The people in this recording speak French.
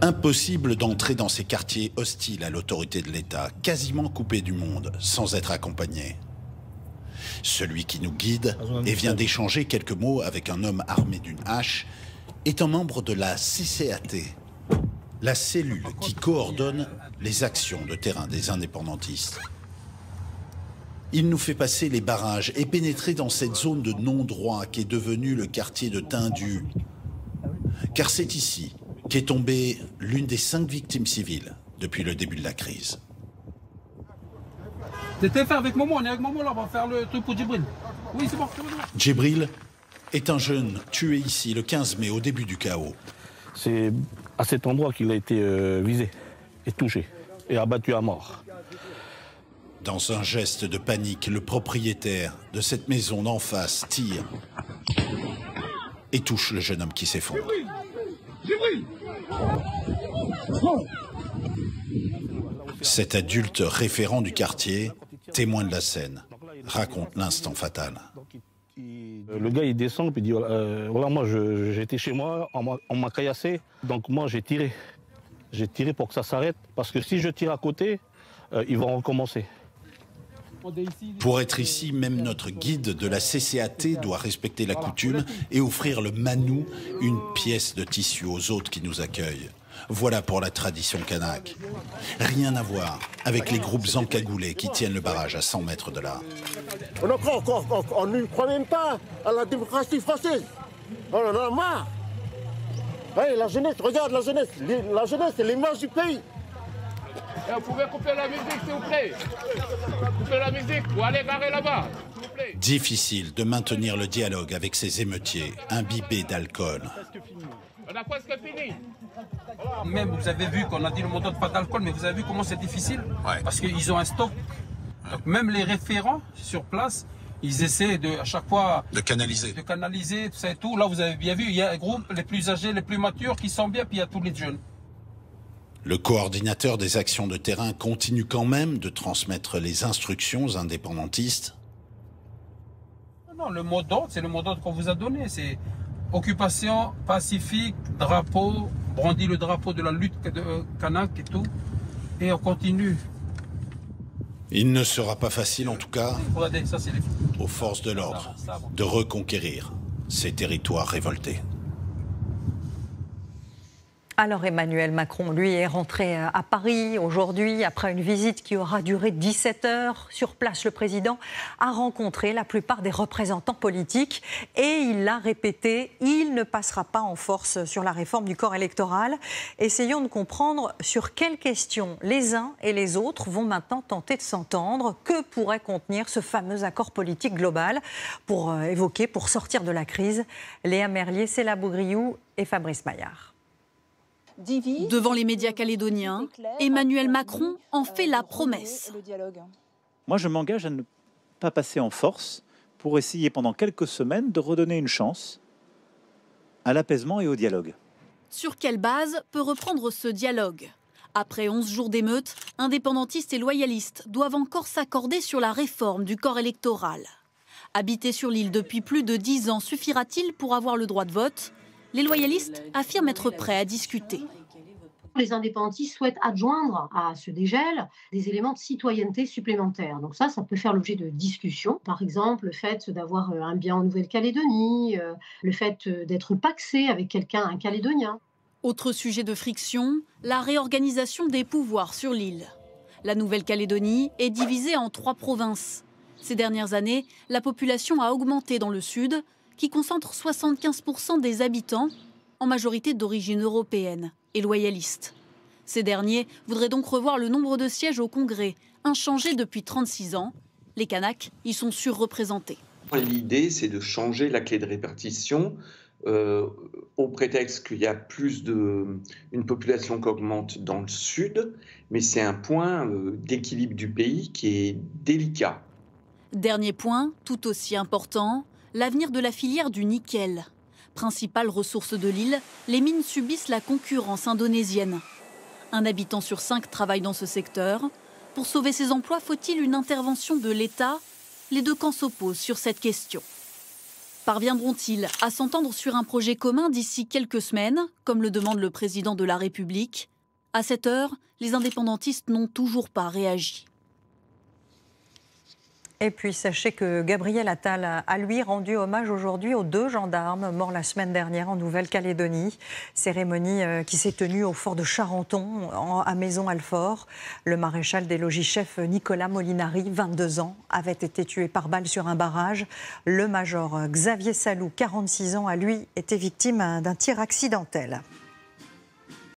Impossible d'entrer dans ces quartiers hostiles à l'autorité de l'État, quasiment coupés du monde, sans être accompagné. Celui qui nous guide et vient d'échanger quelques mots avec un homme armé d'une hache est un membre de la CCAT, la cellule qui coordonne les actions de terrain des indépendantistes. Il nous fait passer les barrages et pénétrer dans cette zone de non-droit qui est devenue le quartier de Tindu. Car c'est ici qu'est tombée l'une des 5 victimes civiles depuis le début de la crise. T'étais fait avec Momo, on est avec Momo là, on va faire le truc pour Djibril. Oui, c'est bon. Djibril est un jeune tué ici le 15 mai au début du chaos. C'est à cet endroit qu'il a été visé et touché et abattu à mort. Dans un geste de panique, le propriétaire de cette maison d'en face tire et touche le jeune homme qui s'effondre. Cet adulte référent du quartier, témoin de la scène, raconte l'instant fatal. Le gars il descend et dit voilà, moi j'étais chez moi, on m'a caillassé, donc moi j'ai tiré. J'ai tiré pour que ça s'arrête, parce que si je tire à côté, ils vont recommencer. Pour être ici, même notre guide de la CCAT doit respecter la coutume et offrir le manou, une pièce de tissu aux autres qui nous accueillent. Voilà pour la tradition kanak. Rien à voir avec les groupes encagoulés qui tiennent le barrage à 100 mètres de là. On ne croit même pas à la démocratie française. On en a marre. Hey, la jeunesse, regarde la jeunesse. La jeunesse, c'est l'image du pays. Vous pouvez couper la musique, s'il vous plaît. Coupez la musique ou allez barrer là-bas, s'il vous plaît. Difficile de maintenir le dialogue avec ces émeutiers imbibés d'alcool. On a presque fini. Même, vous avez vu qu'on a dit le montant de pas d'alcool, mais vous avez vu comment c'est difficile, parce qu'ils ont un stock. Donc même les référents sur place, ils essaient à chaque fois de canaliser, tout ça et tout. Là, vous avez bien vu, il y a un groupe, les plus âgés, les plus matures qui sont bien, puis il y a tous les jeunes. Le coordinateur des actions de terrain continue quand même de transmettre les instructions aux indépendantistes. Non, le mot d'ordre, c'est le mot d'ordre qu'on vous a donné. C'est occupation pacifique, drapeau, brandit le drapeau de la lutte de kanak et tout. Et on continue. Il ne sera pas facile, en tout cas, Regardez, ça, c'est aux forces de l'ordre de reconquérir ces territoires révoltés. Alors Emmanuel Macron, lui, est rentré à Paris aujourd'hui après une visite qui aura duré 17 heures. Sur place, le président a rencontré la plupart des représentants politiques et il l'a répété, il ne passera pas en force sur la réforme du corps électoral. Essayons de comprendre sur quelles questions les uns et les autres vont maintenant tenter de s'entendre. Que pourrait contenir ce fameux accord politique global pour évoquer, pour sortir de la crise? Léa Merlier, Céla Bougriou et Fabrice Maillard. Devant les médias calédoniens, Emmanuel Macron en fait la promesse. Moi, je m'engage à ne pas passer en force pour essayer pendant quelques semaines de redonner une chance à l'apaisement et au dialogue. Sur quelle base peut reprendre ce dialogue? Après 11 jours d'émeutes, indépendantistes et loyalistes doivent encore s'accorder sur la réforme du corps électoral. Habiter sur l'île depuis plus de 10 ans suffira-t-il pour avoir le droit de vote? Les loyalistes affirment être prêts à discuter. Les indépendantistes souhaitent adjoindre à ce dégel des éléments de citoyenneté supplémentaires. Donc ça peut faire l'objet de discussions. Par exemple, le fait d'avoir un bien en Nouvelle-Calédonie, le fait d'être pacsé avec quelqu'un, un Calédonien. Autre sujet de friction, la réorganisation des pouvoirs sur l'île. La Nouvelle-Calédonie est divisée en 3 provinces. Ces dernières années, la population a augmenté dans le sud, qui concentre 75% des habitants, en majorité d'origine européenne et loyaliste. Ces derniers voudraient donc revoir le nombre de sièges au Congrès, inchangé depuis 36 ans. Les Kanaks y sont surreprésentés. L'idée, c'est de changer la clé de répartition au prétexte qu'il y a une population qui augmente dans le sud, mais c'est un point d'équilibre du pays qui est délicat. Dernier point, tout aussi important, l'avenir de la filière du nickel. Principale ressource de l'île, les mines subissent la concurrence indonésienne. Un habitant sur 5 travaille dans ce secteur. Pour sauver ses emplois, faut-il une intervention de l'État? Les deux camps s'opposent sur cette question. Parviendront-ils à s'entendre sur un projet commun d'ici quelques semaines, comme le demande le président de la République? À cette heure, les indépendantistes n'ont toujours pas réagi. Et puis sachez que Gabriel Attal a lui rendu hommage aujourd'hui aux 2 gendarmes morts la semaine dernière en Nouvelle-Calédonie. Cérémonie qui s'est tenue au fort de Charenton, à Maison-Alfort. Le maréchal des logis-chefs Nicolas Molinari, 22 ans, avait été tué par balle sur un barrage. Le major Xavier Salou, 46 ans, a lui été victime d'un tir accidentel.